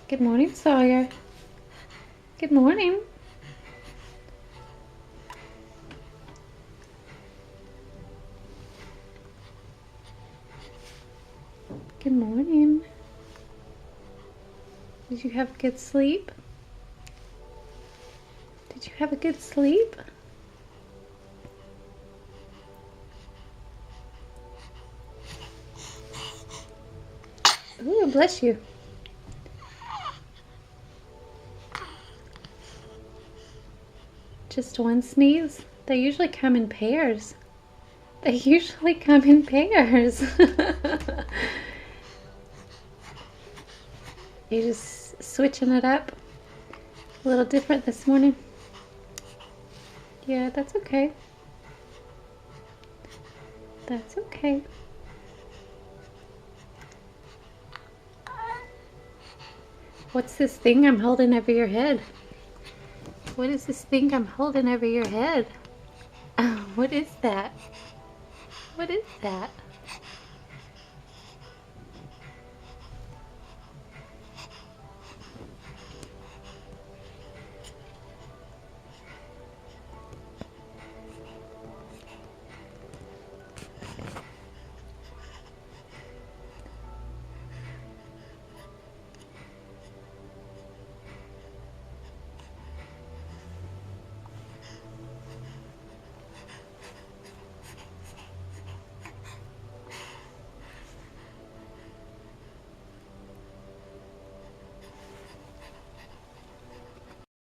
Good morning, Sawyer. Good morning. Good morning. Did you have good sleep? Did you have a good sleep? Ooh, bless you. Just one sneeze? They usually come in pairs. They usually come in pairs. You're just switching it up. A little different this morning. Yeah, that's okay. That's okay. What's this thing I'm holding over your head? What is this thing I'm holding over your head? Oh, what is that? What is that?